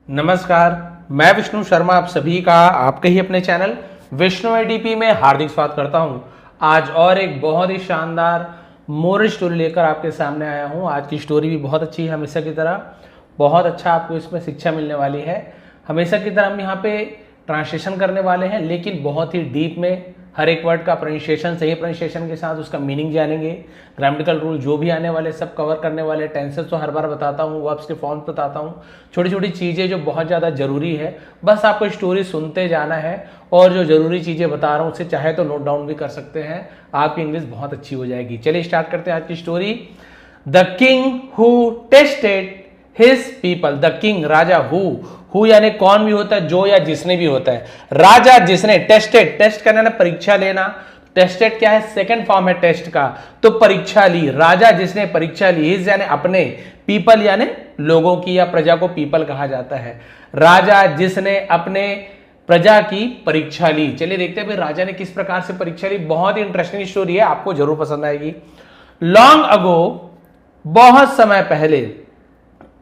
नमस्कार, मैं विष्णु शर्मा आप सभी का आपके ही अपने चैनल विष्णु एडीपी में हार्दिक स्वागत करता हूं। आज और एक बहुत ही शानदार मोरल स्टोरी लेकर आपके सामने आया हूं। आज की स्टोरी भी बहुत अच्छी है, हमेशा की तरह बहुत अच्छा आपको इसमें शिक्षा मिलने वाली है। हमेशा की तरह हम यहाँ पे ट्रांसलेशन करने वाले हैं, लेकिन बहुत ही डीप में हर एक वर्ड का प्रोनाउंसिएशन, सही प्रोनाउंसिएशन के साथ उसका मीनिंग जानेंगे। ग्रामेटिकल रूल जो भी आने वाले सब कवर करने वाले। टेंसेस तो हर बार बताता हूँ, वर्ब्स के फॉर्म बताता हूँ, छोटी छोटी चीज़ें जो बहुत ज़्यादा जरूरी है। बस आपको स्टोरी सुनते जाना है और जो जरूरी चीज़ें बता रहा हूँ उसे चाहे तो नोट डाउन भी कर सकते हैं, आपकी इंग्लिश बहुत अच्छी हो जाएगी। चलिए स्टार्ट करते हैं आज की story. The king who tested his people. The king Raja, who यानी कौन भी होता है, जो या जिसने भी होता है। राजा जिसने, टेस्टेड, टेस्ट करना ना परीक्षा लेना। टेस्टेड क्या है, सेकंड फॉर्म है टेस्ट का, तो परीक्षा ली। राजा जिसने परीक्षा ली, हिज यानी अपने, पीपल यानी लोगों की या प्रजा को पीपल कहा जाता है। राजा जिसने अपने प्रजा की परीक्षा ली। चलिए देखते हैं भाई राजा ने किस प्रकार से परीक्षा ली। बहुत ही इंटरेस्टिंग स्टोरी है, आपको जरूर पसंद आएगी। लॉन्ग अगो, बहुत समय पहले,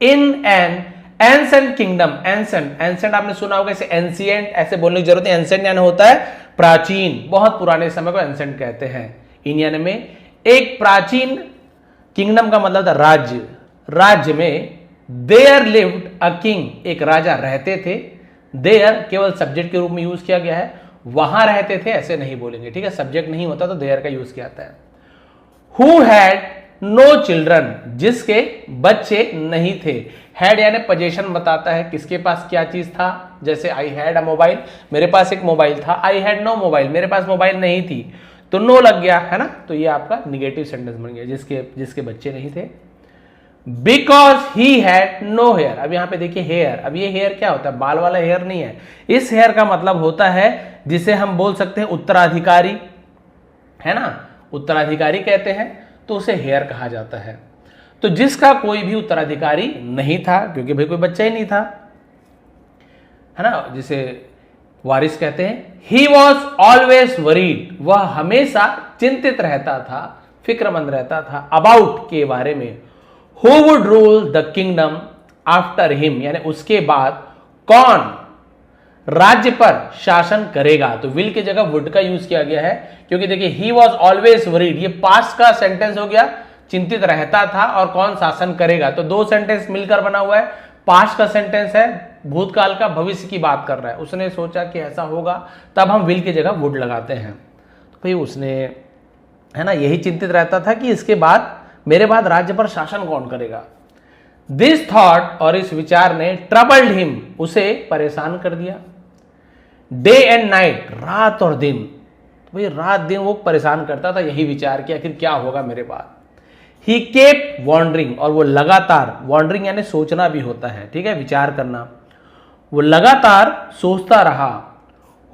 in an ancient kingdom. Ancient, ancient आपने सुना होगा, इसे एंशिएंट ऐसे बोलने की जरूरत है। एंसेंट यानी होता है प्राचीन, बहुत पुराने समय को एंसेंट कहते हैं। इन यानी में एक प्राचीन, किंगडम का मतलब था राज्य, राज्य में देयर लिव्ड अ किंग, एक राजा रहते थे। देयर केवल सब्जेक्ट के रूप में यूज किया गया है, वहां रहते थे ऐसे नहीं बोलेंगे, ठीक है। सब्जेक्ट नहीं होता तो देयर का यूज किया जाता है। हु हैड नो चिल्ड्रन, जिसके बच्चे नहीं थे। हैड यानी पोजीशन बताता है किसके पास क्या चीज था। जैसे आई हैड अ मोबाइल, मेरे पास एक मोबाइल था। आई हैड नो मोबाइल, मेरे पास मोबाइल नहीं थी, तो नो लग गया है ना, तो ये आपका निगेटिव सेंटेंस बन गया, जिसके बच्चे नहीं थे। Because he had no hair. अब यहां पे देखिए हेयर, अब ये हेयर क्या होता है, बाल वाला हेयर नहीं है। इस हेयर का मतलब होता है जिसे हम बोल सकते हैं उत्तराधिकारी, है ना, उत्तराधिकारी कहते हैं, तो उसे हेयर कहा जाता है। तो जिसका कोई भी उत्तराधिकारी नहीं था, क्योंकि भाई कोई बच्चा ही नहीं था, है ना, जिसे वारिस कहते हैं। ही वॉज ऑलवेज वरीड, वह हमेशा चिंतित रहता था, फिक्रमंद रहता था, अबाउट के बारे में। Who would rule the kingdom after him, यानी उसके बाद कौन राज्य पर शासन करेगा। तो विल की जगह वुड का यूज किया गया है, क्योंकि देखिए ही वॉज ऑलवेज वरीड, ये पास्ट का सेंटेंस हो गया, चिंतित रहता था, और कौन शासन करेगा, तो दो सेंटेंस मिलकर बना हुआ है। पास्ट का सेंटेंस है, भूतकाल का, भविष्य की बात कर रहा है। उसने सोचा कि ऐसा होगा, तब हम विल की जगह वुड लगाते हैं। तो भाई उसने, है ना, यही चिंतित रहता था कि इसके बाद, मेरे बाद राज्य पर शासन कौन करेगा। दिस थॉट, और इस विचार ने, ट्रबल्ड हिम, उसे परेशान कर दिया। डे एंड नाइट, रात और दिन, तो भाई रात दिन वो परेशान करता था, यही विचार कि आखिर क्या होगा मेरे बाद। ही केप्ट वॉन्डरिंग, और वो लगातार, वॉन्डरिंग यानी सोचना भी होता है, ठीक है, विचार करना, वो लगातार सोचता रहा।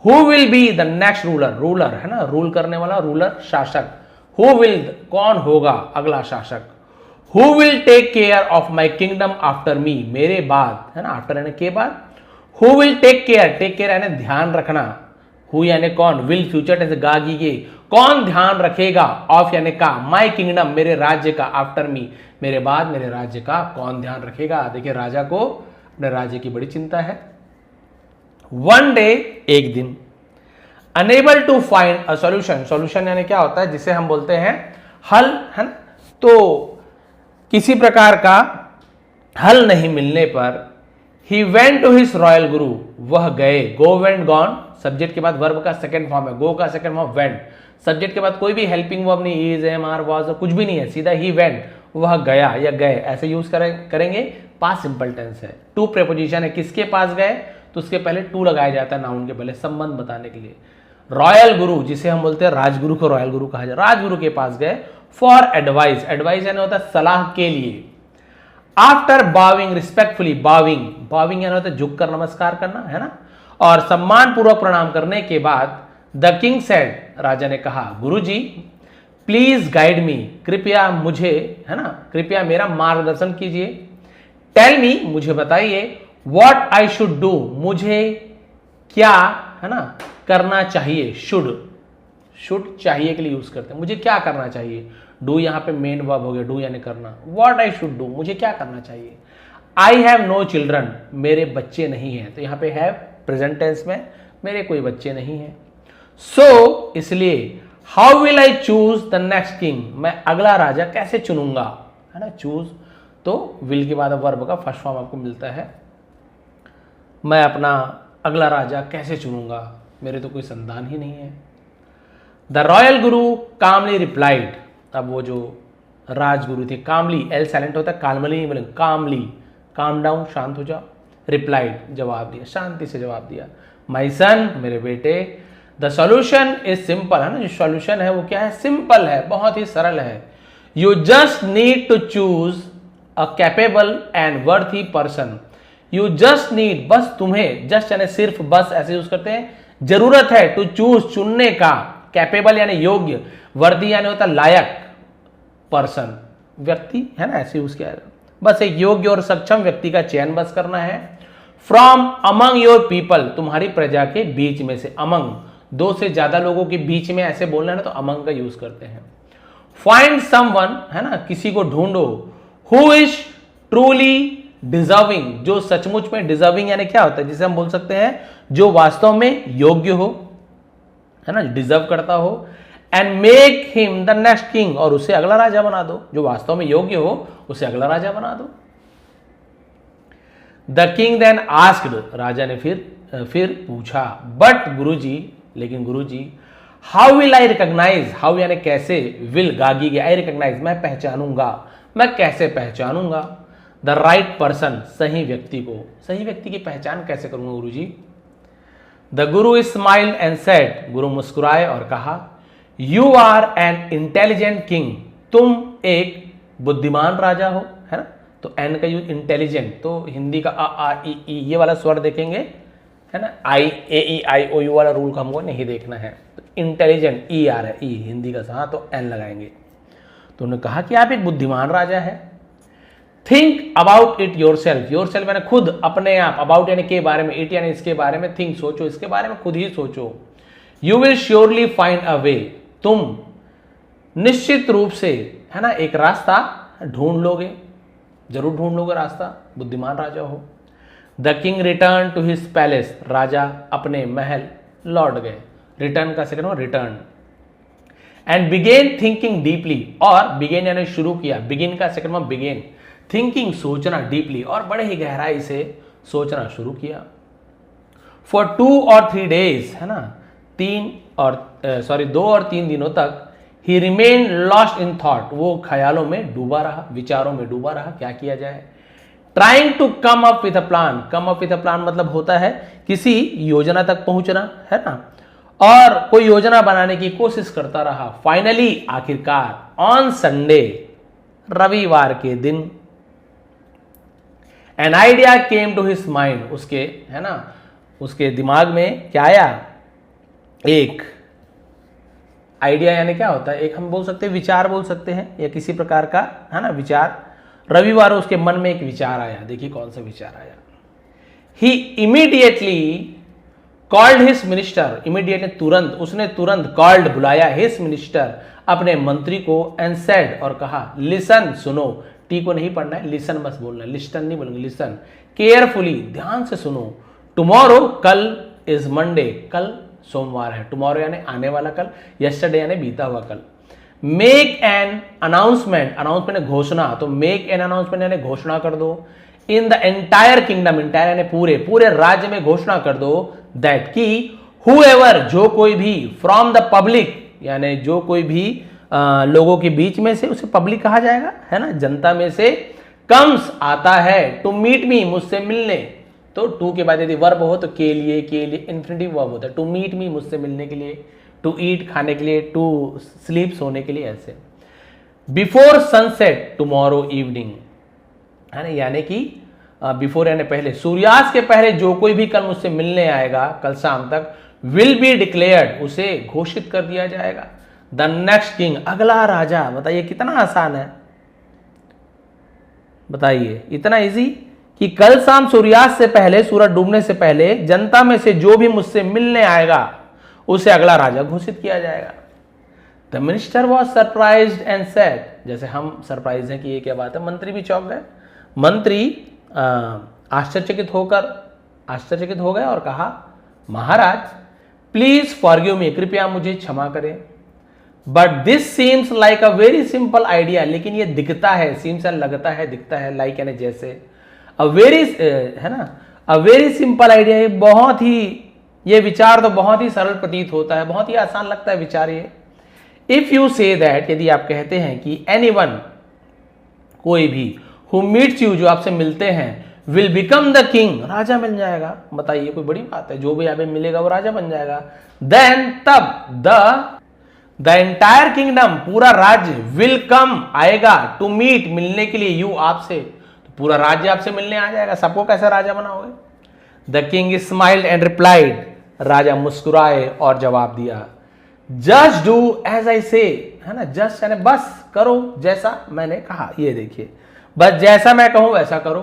Who will be the next ruler, ruler है ना, रूल करने वाला, रूलर शासक। हु विल, कौन होगा अगला शासक। Who will take care of my kingdom after me, मेरे बाद, है ना, आफ्टर यानी के बाद। हु विल टेक केयर यानी ध्यान रखना। हु यानी कौन, विल फ्यूचर टेंस गा गी, कौन ध्यान रखेगा, ऑफ यानी का, माई किंगडम मेरे राज्य का, आफ्टर मी मेरे बाद मेरे राज्य का कौन ध्यान रखेगा। देखिए राजा को अपने राज्य की बड़ी चिंता है। वन डे, एक दिन, unable to find a solution, solution यानी क्या होता है, जिसे हम बोलते हैं हल, है ना, तो किसी प्रकार का हल नहीं मिलने पर, he went to his royal guru, वह गए। गो, वेंट, गॉन, सब्जेक्ट के बाद वर्ब का सेकंड फॉर्म है, गो का सेकंड फॉर्म वेंट। सब्जेक्ट के बाद कोई भी हेल्पिंग वर्ब नहीं, इज, एम, आर, वाज, कुछ भी नहीं है, सीधा ही वेंट, वह गया या गए, ऐसे यूज करेंगे। पास्ट सिंपल टेंस है, टू प्रेपोजिशन है, किसके पास गए, तो उसके पहले टू लगाया जाता है, नाउन के पहले, संबंध बताने के लिए। रॉयल गुरु, जिसे हम बोलते हैं राजगुरु को रॉयल गुरु कहा जाए, राजगुरु के पास गए। फॉर एडवाइस, एडवाइस यानी होता है सलाह के लिए। आफ्टर बाविंग रिस्पेक्टफुली, बाविंग, बाविंग यानी होता है झुककर नमस्कार करना, है ना, और सम्मान पूर्वक प्रणाम करने के बाद, द किंग सेड, राजा ने कहा, गुरुजी प्लीज गाइड मी, कृपया मुझे, है ना, कृपया मेरा मार्गदर्शन कीजिए। टेल मी, मुझे बताइए, व्हाट आई शुड डू, मुझे क्या, है ना, करना चाहिए। शुड चाहिए के लिए यूज करते हैं, मुझे क्या करना चाहिए। डू यहां पे मेन वर्ब हो गया, डू यानी करना। व्हाट आई शुड डू, मुझे क्या करना चाहिए। आई हैव नो चिल्ड्रन, मेरे बच्चे नहीं हैं। तो यहां पे हैव प्रेजेंट टेंस में, मेरे कोई बच्चे नहीं हैं। सो इसलिए how will I choose the next king, मैं अगला राजा कैसे चुनूंगा, है ना। चूज तो विल के बाद वर्ब का फर्स्ट फॉर्म आपको मिलता है। मैं अपना अगला राजा कैसे चुनूंगा, मेरे तो कोई संतान ही नहीं है। The royal Guru calmly replied, अब वो जो राजगुरु थे, कामली, एल साइलेंट होता है, कालमली नहीं बोलेंगे, कामली, काम डाउन, शांत हो जाओ, रिप्लाइड, जवाब दिया, शांति से जवाब दिया, माई सन, मेरे बेटे, द सॉल्यूशन इज सिंपल, है ना। जो सॉल्यूशन है वो क्या है, सिंपल है, बहुत ही सरल है। You just need to choose a capable and worthy person. You just need, बस तुम्हें, जस्ट यानी सिर्फ, बस ऐसे यूज करते हैं, जरूरत है, टू चूज, चुनने का, कैपेबल यानी योग्य, वर्दी यानी होता लायक, पर्सन व्यक्ति, है ना, ऐसे यूज किया है। बस एक योग्य और सक्षम व्यक्ति का चयन बस करना है। फ्रॉम अमंग योर पीपल, तुम्हारी प्रजा के बीच में से, अमंग, दो से ज्यादा लोगों के बीच में ऐसे बोलना है ना, तो अमंग का यूज करते हैं। फाइंड समवन, है ना, किसी को ढूंढो, हु इज ट्रूली डिजर्विंग, जो सचमुच में, डिजर्विंग यानी क्या होता है, जिसे हम बोल सकते हैं जो वास्तव में योग्य हो, है ना, डिजर्व करता हो। And make him the next king, और उसे अगला राजा बना दो, जो वास्तव में योग्य हो उसे अगला राजा बना दो। द किंग देन आस्क्ड, राजा ने फिर पूछा, बट गुरुजी, लेकिन Guruji, how will I recognise, how यानी कैसे, विल गागी के, आई रिकॉग्नाइज, मैं पहचानूंगा, मैं कैसे पहचानूंगा, द राइट पर्सन, सही व्यक्ति को, सही व्यक्ति की पहचान कैसे करूंगा गुरुजी। The guru smiled and said, गुरु मुस्कुराए और कहा, you are an intelligent king, तुम एक बुद्धिमान राजा हो, है ना। तो एन का यूज इंटेलिजेंट, तो हिंदी का आ ई ई ये वाला स्वर देखेंगे, है ना, आई ए ई आई ओ यू वाला रूल का हमको नहीं देखना है। तो इंटेलिजेंट, ई आ रहा है, ई हिंदी का, हाँ, तो एन लगाएंगे। तो उन्होंने कहा कि आप एक बुद्धिमान राजा है। Think about it your self, your self यानी खुद, अपने आप, अबाउट यानी के बारे में, इट यानी इसके बारे में, थिंक सोचो, इसके बारे में खुद ही सोचो। You will surely find a way, तुम निश्चित रूप से, है ना, एक रास्ता ढूंढ लोगे, जरूर ढूंढ लोगे रास्ता, बुद्धिमान राजा हो। The king return to his palace, राजा अपने महल लौट गए, रिटर्न का second return. And begin thinking deeply, और बिगेन यानी शुरू किया, बिगिन का सेकंड में बिगेन, थिंकिंग सोचना, डीपली और बड़े ही गहराई से सोचना शुरू किया। फॉर 2 और 3 days, है ना, 2 और 3 दिनों तक, he remain lost in thought, वो ख्यालों में डूबा रहा, विचारों में डूबा रहा, क्या किया जाए। Trying to come up with a plan, come up with a plan मतलब होता है किसी योजना तक पहुंचना, है ना, और कोई योजना बनाने की कोशिश करता रहा। फाइनली, आखिरकार, ऑन संडे, रविवार के दिन, an idea came to his mind, उसके, है ना, उसके दिमाग में क्या आया, एक आइडिया यानी क्या होता है, एक हम बोल सकते हैं विचार बोल सकते हैं, या किसी प्रकार का, है ना, विचार। रविवार उसके मन में एक विचार आया, देखिए कौन सा विचार आया। He immediately called his minister, immediately तुरंत, उसने तुरंत, कॉल्ड बुलाया, हिज मिनिस्टर, अपने मंत्री को, एंड सेड और कहा, लिसन, सुनो, टी को नहीं पढ़ना है, लिसन बस बोलना है, लिस्टन नहीं बोलेंगे, लिसन, केयरफुली, ध्यान से सुनो। टुमारो, कल, इज मंडे, कल सोमवार है, टुमारो यानी आने वाला कल, यस्टरडे यानी बीता हुआ कल। मेक एन अनाउंसमेंट, अनाउंसमेंट घोषणा, तो मेक एन अनाउंसमेंट यानी घोषणा कर दो। In the entire kingdom, entire यानी पूरे राज्य में घोषणा कर दो, दैट की हुएवर, जो कोई भी, फ्रॉम द पब्लिक यानी जो कोई भी लोगों के बीच में से, उसे पब्लिक कहा जाएगा, है ना, जनता में से, कम्स आता है, टू मीट मी, मुझसे मिलने, तो टू के बाद यदि वर्ब हो तो के लिए इन्फिनिटिव वर्ब होता है, टू मीट मी, मुझसे मिलने के लिए, टू ईट खाने के लिए, टू स्लीप सोने के लिए, ऐसे। बिफोर सनसेट टुमारो इवनिंग, है ना, यानी कि बिफोर यानी पहले, सूर्यास्त के पहले जो कोई भी कल मुझसे मिलने आएगा, कल शाम तक, विल बी डिक्लेयर्ड, उसे घोषित कर दिया जाएगा। द नेक्स्ट किंग, अगला राजा। बताइए कितना आसान है, बताइए इतना इजी कि कल शाम सूर्यास्त से पहले, सूरज डूबने से पहले, जनता में से जो भी मुझसे मिलने आएगा उसे अगला राजा घोषित किया जाएगा। The minister was surprised and said, जैसे हम सरप्राइज हैं कि ये क्या बात है, मंत्री भी चौंक गए। मंत्री आश्चर्यचकित हो गए और कहा, महाराज प्लीज फॉरगिव मी, कृपया मुझे क्षमा करें, but this seems like a very simple idea, लेकिन ये दिखता है, सीम्स लगता है, दिखता है, लाइक यानी जैसे, अ वेरी है ना, अ वेरी सिंपल आइडिया, ये विचार तो बहुत ही सरल प्रतीत होता है, बहुत ही आसान लगता है विचार ये। इफ यू से दैट, यदि आप कहते हैं कि एनीवन, कोई भी, हु मीट्स यू, जो आपसे मिलते हैं, विल बिकम द किंग, राजा बन जाएगा। बताइए, कोई बड़ी बात है, जो भी यहाँ पे मिलेगा वो राजा बन जाएगा। देन तब द एंटायर किंगडम, पूरा राज्य, विल कम, आएगा, टू मीट, मिलने के लिए, यू, आपसे, तो पूरा राज्य आपसे मिलने आ जाएगा। सबको कैसे राजा बनाओगे? The king smiled and replied, राजा मुस्कुराए और जवाब दिया, जस्ट डू एज आई से, है ना, जस्ट यानी बस करो जैसा मैंने कहा, ये देखिए, बस जैसा मैं कहूं वैसा करो।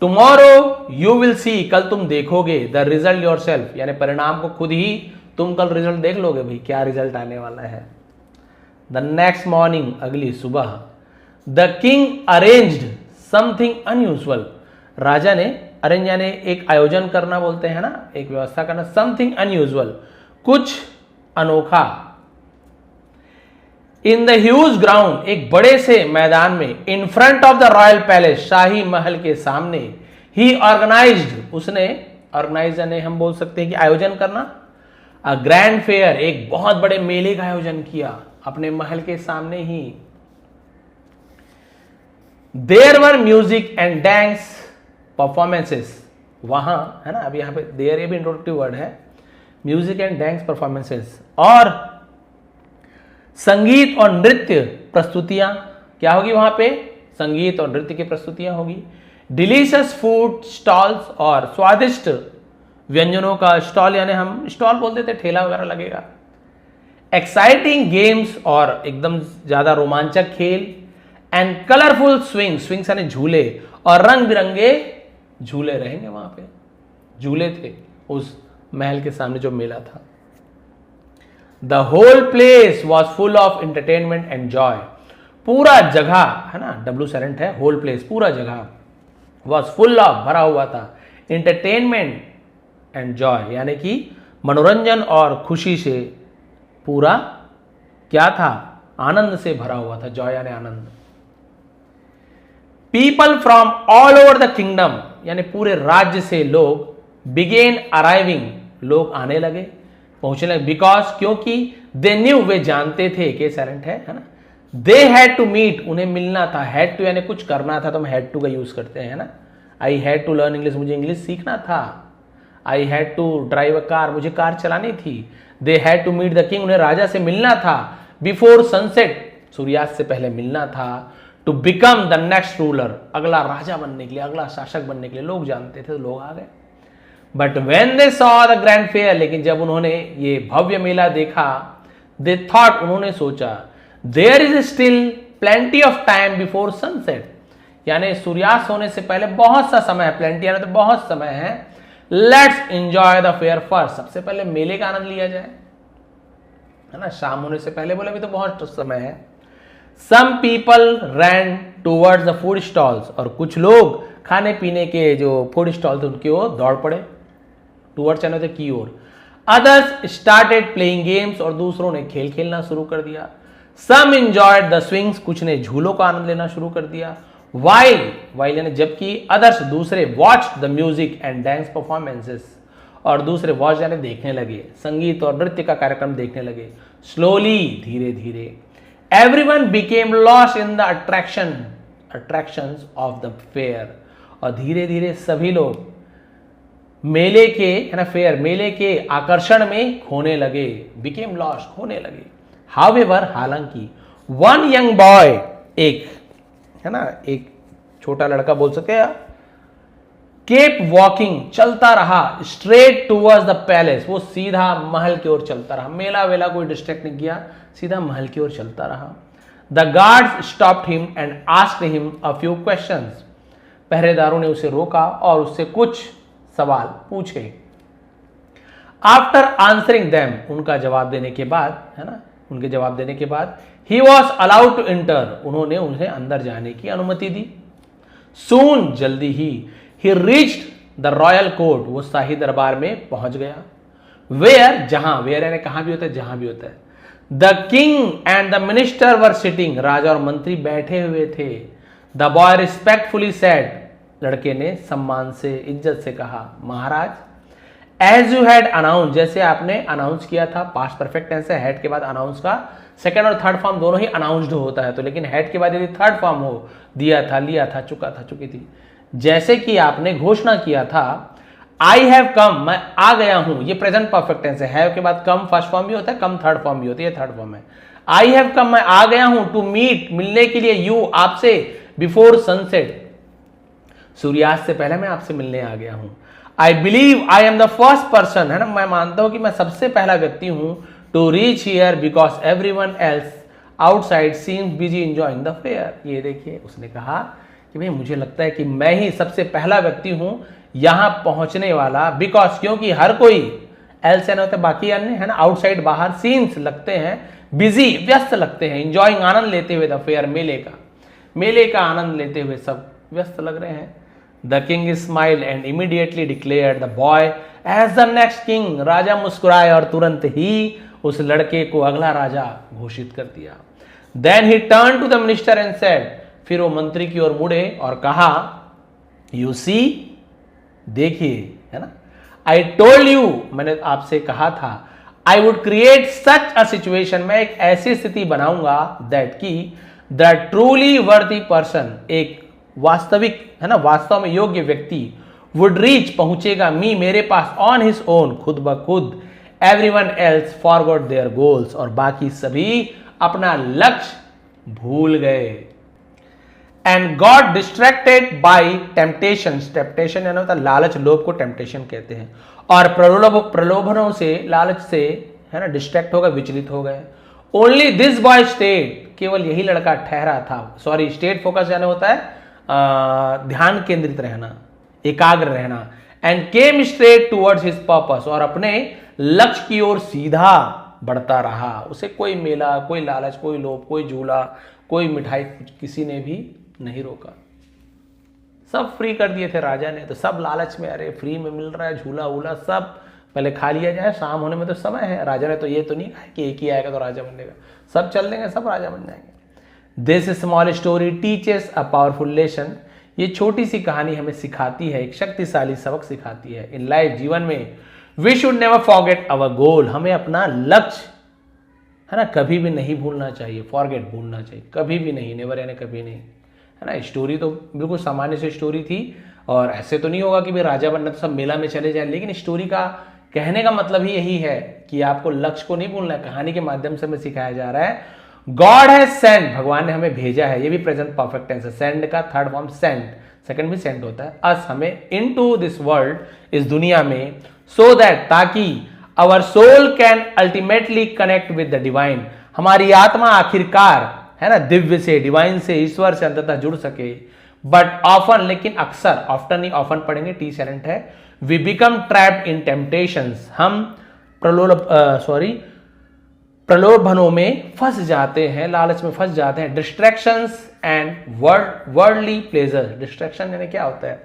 टुमारो यू विल सी, कल तुम देखोगे, द रिजल्ट योर सेल्फ, यानी परिणाम को खुद ही तुम कल रिजल्ट देख लोगे, भाई क्या रिजल्ट आने वाला है। द नेक्स्ट मॉर्निंग, अगली सुबह, the king arranged something unusual, राजा ने, अरेंज यानी एक आयोजन करना बोलते हैं ना, एक व्यवस्था करना, समथिंग अनयूजुअल, कुछ अनोखा। इन द ह्यूज ग्राउंड, एक बड़े से मैदान में, in front of the royal palace, शाही महल के सामने, ही ऑर्गेनाइज्ड, उसने, ऑर्गेनाइज यानी हम बोल सकते हैं कि आयोजन करना, अ ग्रैंड फेयर, एक बहुत बड़े मेले का आयोजन किया अपने महल के सामने ही। There were music and dance performances, वहां, है ना, अब यहां पे देयर, ये भी इंट्रोडक्टिव वर्ड है, म्यूजिक एंड डांस परफॉर्मेंसेस, और संगीत और नृत्य प्रस्तुतियां, क्या होगी वहां पे? संगीत और नृत्य की प्रस्तुतियां होगी। डिलीशियस फूड स्टॉल्स, और स्वादिष्ट व्यंजनों का स्टॉल, यानी हम स्टॉल बोलते थे, ठेला वगैरह लगेगा। एक्साइटिंग गेम्स, और एकदम ज्यादा रोमांचक खेल। एंड कलरफुल स्विंग्स, स्विंग्स यानी झूले, और रंग बिरंगे झूले रहेंगे वहां पे, झूले थे उस महल के सामने जो मेला था। The whole place was full of entertainment and joy, पूरा जगह, है ना, डब्ल्यू साइलेंट है, होल प्लेस, पूरा जगह, वॉज फुल ऑफ, भरा हुआ था, एंटरटेनमेंट एंड जॉय, यानी कि मनोरंजन और खुशी से पूरा क्या था? आनंद से भरा हुआ था, जॉय यानी आनंद। People from all over the kingdom, यानी पूरे राज्य से लोग, बिगेन अराइविंग, लोग आने लगे, पहुंचने लगे, बिकॉज, क्योंकि, दे न्यू, वे जानते थे, के साइलेंट है ना, दे हैड टू मीट, उन्हें मिलना था, हैड टू यानी कुछ करना था, तो हम हैड टू का यूज करते हैं ना, I had to learn English, मुझे इंग्लिश सीखना था, I had to drive a car, मुझे कार चलानी थी। They had to meet the king, उन्हें राजा से मिलना था, बिफोर सनसेट, सूर्यास्त से पहले मिलना था, to become the next ruler, अगला राजा बनने के लिए, अगला शासक बनने के लिए, लोग जानते थे, तो लोग आ गए। But when they saw the grand fair, लेकिन जब उन्होंने ये भव्य मेला देखा, दे थॉट, उन्होंने सोचा, there is still plenty of time before sunset, यानी सूर्यास्त होने से पहले बहुत सा समय है, प्लेंटी यानी तो बहुत समय है, let's enjoy the fair first, सबसे पहले मेले का आनंद लिया जाए, है ना, शाम होने से पहले, बोले अभी तो बहुत समय है। Some people ran towards the food stalls, और कुछ लोग खाने पीने के जो फूड स्टॉल थे उनकी ओर दौड़ पड़े, टूवर्ड्स यानी की ओर। अदर्स स्टार्टेड प्लेइंग गेम्स, और दूसरों ने खेल खेलना शुरू कर दिया। सम एंजॉयड द स्विंग्स, कुछ ने झूलों का आनंद लेना शुरू कर दिया। वाइल यानी जबकि, अदर्स दूसरे, watch the music and dance performances, और दूसरे वॉच यानी देखने लगे, संगीत और नृत्य का कार्यक्रम देखने लगे। स्लोली, धीरे धीरे, everyone became lost in the attractions of the fair, और धीरे धीरे सभी लोग मेले के, है ना, फेयर, मेले के आकर्षण में खोने लगे, बिकेम लॉस्ट, खोने लगे। हाउएवर, हालांकि, वन यंग बॉय, एक, है ना, एक छोटा लड़का बोल सकते हैं, केप वॉकिंग, चलता रहा, स्ट्रेट टूवर्ड्स द पैलेस, वो सीधा महल की ओर चलता रहा, मेला वेला कोई डिस्ट्रैक्ट नहीं किया, सीधा महल की ओर चलता रहा। The guards stopped him and asked him a few questions, पहरेदारों ने उसे रोका और उससे कुछ सवाल पूछे। आफ्टर आंसरिंग देम, उनका जवाब देने के बाद, है ना, उनके जवाब देने के बाद, he was allowed to enter, उन्होंने उन्हें अंदर जाने की अनुमति दी। सून जल्दी ही रीच्ड द रॉयल कोर्ट, वो शाही दरबार में पहुंच गया। वेयर, जहां, वेयर यानी कहां भी होता है, जहां भी होता है। The king and the minister were sitting, राजा और मंत्री बैठे हुए थे। द बॉय रिस्पेक्टफुली सेड, लड़के ने सम्मान से इज्जत से कहा, महाराज, एज यू हैड अनाउंस, जैसे आपने अनाउंस किया था, पास्ट परफेक्ट टेंस है, हैड के बाद अनाउंस का सेकंड और थर्ड फॉर्म दोनों ही अनाउंस्ड होता है, तो लेकिन हैड के बाद यदि थर्ड फॉर्म हो, दिया था, लिया था, चुका था, चुकी थी, जैसे कि आपने घोषणा किया था, आई हैव कम, मैं आ गया हूं, ये प्रेजेंट परफेक्ट टेंस है, हैव के बाद कम फर्स्ट फॉर्म भी होता है, कम थर्ड फॉर्म भी होती है, थर्ड फॉर्म है। आई हैव कम, मैं आ गया हूं, टू मीट, मिलने के लिए, यू, आपसे, बिफोर सनसेट, सूर्यास्त से पहले मैं आपसे मिलने आ गया हूं। I believe I am the first person, है ना, मैं मानता हूं कि मैं सबसे पहला व्यक्ति हूं, to reach here because everyone else outside seems busy enjoying the fair. ये देखिए, उसने कहा कि भाई मुझे लगता है कि मैं ही सबसे पहला व्यक्ति हूं यहां पहुंचने वाला, बिकॉज, क्योंकि हर कोई, एल्स होता है बाकी अन्य, है ना, आउटसाइड बाहर, सीन्स लगते हैं, बिजी व्यस्त लगते हैं, एंजॉयिंग आनंद लेते हुए, द फेयर मेले का आनंद लेते हुए सब व्यस्त लग रहे हैं। The king smiled and immediately declared the boy as the next king, राजा मुस्कुराए और तुरंत ही उस लड़के को अगला राजा घोषित कर दिया। Then he turn to the minister and said, फिर वो मंत्री की ओर मुड़े और कहा, यू सी, देखिए, है ना, आई टोल्ड यू, मैंने आपसे कहा था, I would create such a situation, मैं एक ऐसी स्थिति बनाऊंगा, दैट की द ट्रूली वर्दी पर्सन, एक वास्तविक, है ना, वास्तव में योग्य व्यक्ति, वुड रीच, पहुंचेगा, मी, मेरे पास, ऑन हिज ओन, खुद ब खुद, everyone else forgot their goals, और बाकी सभी अपना लक्ष्य भूल गए। And got distracted by temptations, temptation यानी होता है लालच, लोभ को टेम्पटेशन कहते हैं, और प्रलोभनों से, लालच से, है ना, डिस्ट्रैक्ट हो गए, विचलित हो गए। ओनली दिस बॉय स्टेट, केवल यही लड़का ठहरा था, सॉरी, स्टेट फोकस यानी होता है ध्यान केंद्रित रहना, एकाग्र रहना, and came straight towards his purpose, और अपने लक्ष्य की ओर सीधा बढ़ता रहा। उसे कोई मेला, कोई लालच, कोई लोभ, कोई झूला, कोई मिठाई, किसी ने भी नहीं रोका। सब फ्री कर दिए थे राजा ने, तो सब लालच में, अरे फ्री में मिल रहा है, झूला वूला सब पहले खा लिया जाए, शाम होने में तो समय है। राजा ने तो ये तो नहीं कहा कि एक ही आएगा तो राजा बन जाएगा, सब चल देंगे, सब राजा बन जाएंगे। This small story teaches a powerful lesson, ये छोटी सी कहानी हमें सिखाती है, एक शक्तिशाली सबक सिखाती है। इन लाइफ, जीवन में, वी शुड नेवर फॉरगेट अवर गोल, हमें अपना लक्ष्य, है ना, कभी भी नहीं भूलना चाहिए। फॉरगेट, भूलना चाहिए, कभी भी नहीं, नेवर यानी कभी नहीं, है ना। स्टोरी तो बिल्कुल सामान्य सी स्टोरी थी, और ऐसे तो नहीं होगा कि भाई राजा बनना तो सब मेला में चले जाए, लेकिन स्टोरी का कहने का मतलब ही यही है कि आपको लक्ष्य को नहीं भूलना है। कहानी के माध्यम से हमें सिखाया जा रहा है, गॉड हैज सेंड, भगवान ने हमें भेजा है, ये भी प्रेजेंट परफेक्ट टेंस है, सेंड का थर्ड फॉर्म सेंड, सेकंड भी सेंड होता है, अस, हमें, इनटू दिस वर्ल्ड, इस दुनिया में, सो दैट, ताकि, our soul can ultimately connect with the divine, हमारी आत्मा आखिरकार, है ना, दिव्य से, डिवाइन से, ईश्वर से अंततः जुड़ सके। बट ऑफन, लेकिन अक्सर, ऑफ्टन नहीं, ऑफन पढ़ेंगे, टी साइलेंट है। We become trapped in temptations, हम प्रलोभनों में फंस जाते हैं, लालच में फंस जाते हैं। Distractions and worldly pleasure, distraction यानी क्या होता है,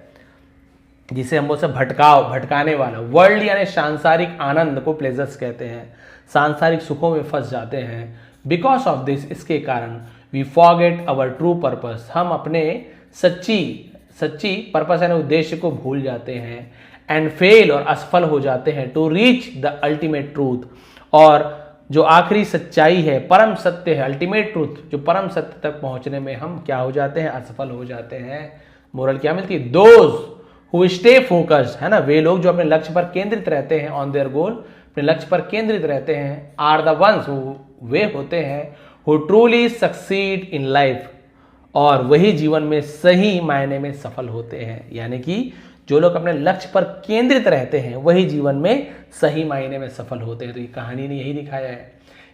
जिसे हम बोलते हैं भटकाव, भटकाने वाला। वर्ल्ड यानी सांसारिक आनंद को प्लेजर्स कहते हैं, सांसारिक सुखों में फंस जाते हैं। बिकॉज ऑफ दिस, इसके कारण, we forget our true purpose, हम अपने सच्ची पर्पस यानी उद्देश्य को भूल जाते हैं। एंड फेल, और असफल हो जाते हैं। To reach the ultimate truth, और जो आखिरी सच्चाई है, परम सत्य है, अल्टीमेट ट्रूथ, जो परम सत्य तक पहुंचने में हम क्या हो जाते हैं, असफल हो जाते हैं। मोरल क्या मिलती है, दोज हु स्टे फोकस्ड, है ना, वे लोग जो अपने लक्ष्य पर केंद्रित रहते हैं, ऑन देयर गोल, अपने लक्ष्य पर केंद्रित रहते हैं, आर द वंस, वे होते हैं, who truly succeed in life, और वही जीवन में सही मायने में सफल होते हैं। यानी कि जो लोग अपने लक्ष्य पर केंद्रित रहते हैं वही जीवन में सही मायने में सफल होते हैं। तो ये कहानी ने यही दिखाया है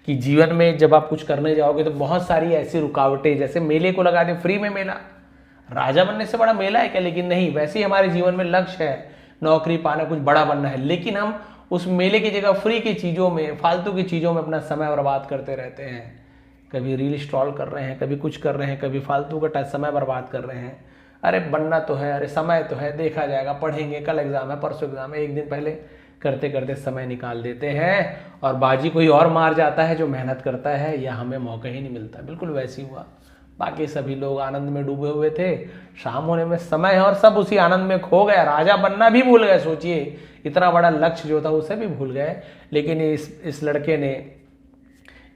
कि जीवन में जब आप कुछ करने जाओगे तो बहुत सारी ऐसी रुकावटें, जैसे मेले को लगा दें, फ्री में मेला, राजा बनने से बड़ा मेला है क्या, लेकिन नहीं, वैसे ही हमारे जीवन में लक्ष्य है, नौकरी पाना, कुछ बड़ा बनना है, लेकिन हम उस मेले की जगह फ्री की चीज़ों में, फालतू की चीज़ों में अपना समय बर्बाद करते रहते हैं। कभी रील स्क्रॉल कर रहे हैं, कभी कुछ कर रहे हैं, कभी फालतू का समय बर्बाद कर रहे हैं। अरे बनना तो है, अरे समय तो है, देखा जाएगा, पढ़ेंगे, कल एग्जाम है, परसों एग्जाम है, एक दिन पहले करते करते समय निकाल देते हैं और बाजी कोई और मार जाता है जो मेहनत करता है, या हमें मौका ही नहीं मिलता। बिल्कुल वैसे ही हुआ। बाकी सभी लोग आनंद में डूबे हुए थे, शाम होने में समय है और सब उसी आनंद में खो गए, राजा बनना भी भूल गए। सोचिए, इतना बड़ा लक्ष्य जो था उसे भी भूल गए। लेकिन इस लड़के ने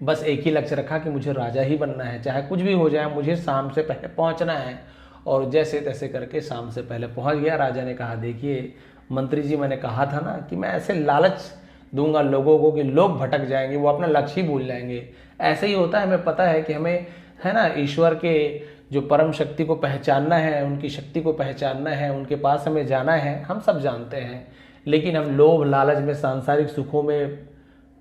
बस एक ही लक्ष्य रखा कि मुझे राजा ही बनना है, चाहे कुछ भी हो जाए, मुझे शाम से पहले पहुंचना है। और जैसे तैसे करके शाम से पहले पहुंच गया। राजा ने कहा, देखिए मंत्री जी, मैंने कहा था ना कि मैं ऐसे लालच दूंगा लोगों को कि लोग भटक जाएंगे, वो अपना लक्ष्य ही भूल जाएंगे। ऐसे ही होता है, हमें पता है कि हमें, है ना, ईश्वर के जो परम शक्ति को पहचानना है, उनकी शक्ति को पहचानना है, उनके पास हमें जाना है, हम सब जानते हैं। लेकिन हम लोभ लालच में, सांसारिक सुखों में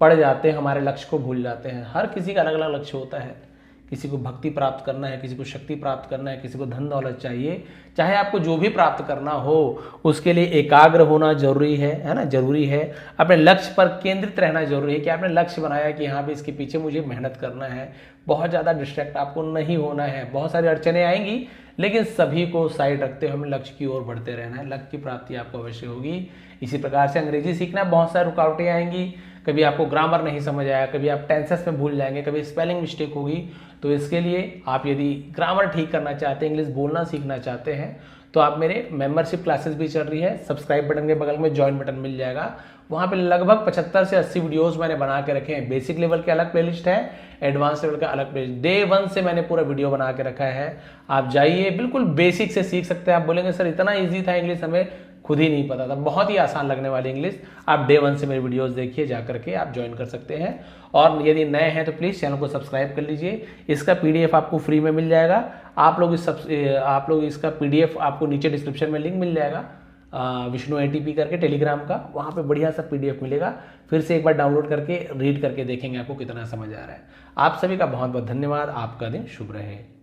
पड़ जाते हैं, हमारे लक्ष्य को भूल जाते हैं। हर किसी का अलग अलग लक्ष्य होता है। किसी को भक्ति प्राप्त करना है, किसी को शक्ति प्राप्त करना है, किसी को धन दौलत चाहिए। चाहे आपको जो भी प्राप्त करना हो, उसके लिए एकाग्र होना जरूरी है ना, जरूरी है। अपने लक्ष्य पर केंद्रित रहना जरूरी है कि आपने लक्ष्य बनाया कि हाँ भी इसके पीछे मुझे मेहनत करना है। बहुत ज़्यादा डिस्ट्रैक्ट आपको नहीं होना है। बहुत सारी अड़चने आएंगी, लेकिन सभी को साइड रखते हुए हमें लक्ष्य की ओर बढ़ते रहना है। लक्ष्य की प्राप्ति आपको अवश्य होगी। इसी प्रकार से अंग्रेजी सीखना, बहुत सारी रुकावटें आएंगी। कभी आपको ग्रामर नहीं समझ आया, कभी आप टेंसेस में भूल जाएंगे, कभी स्पेलिंग मिस्टेक होगी। तो इसके लिए आप यदि ग्रामर ठीक करना चाहते हैं, इंग्लिश बोलना सीखना चाहते हैं, तो आप मेरे मेंबरशिप क्लासेस भी चल रही है। सब्सक्राइब बटन के बगल में ज्वाइन बटन मिल जाएगा। वहाँ पे लगभग 75 से 80 वीडियोस मैंने बना के रखे हैं। बेसिक लेवल के अलग प्लेलिस्ट है, एडवांस लेवल का अलग प्लेलिस्ट। डे 1 से मैंने पूरा वीडियो बना के रखा है। आप जाइए, बिल्कुल बेसिक से सीख सकते हैं। आप बोलेंगे सर इतना ईजी था इंग्लिश, हमें खुद ही नहीं पता था। बहुत ही आसान लगने वाली इंग्लिश। आप डे 1 से मेरे वीडियोस देखिए, जा करके आप ज्वाइन कर सकते हैं। और यदि नए हैं तो प्लीज़ चैनल को सब्सक्राइब कर लीजिए। इसका PDF आपको फ्री में मिल जाएगा। आप लोग इसका PDF आपको नीचे डिस्क्रिप्शन में लिंक मिल जाएगा, विष्णु ATP करके टेलीग्राम का। वहाँ पे बढ़िया सा PDF मिलेगा। फिर से एक बार डाउनलोड करके रीड करके देखेंगे, आपको कितना समझ आ रहा है। आप सभी का बहुत बहुत धन्यवाद। आपका दिन शुभ रहे।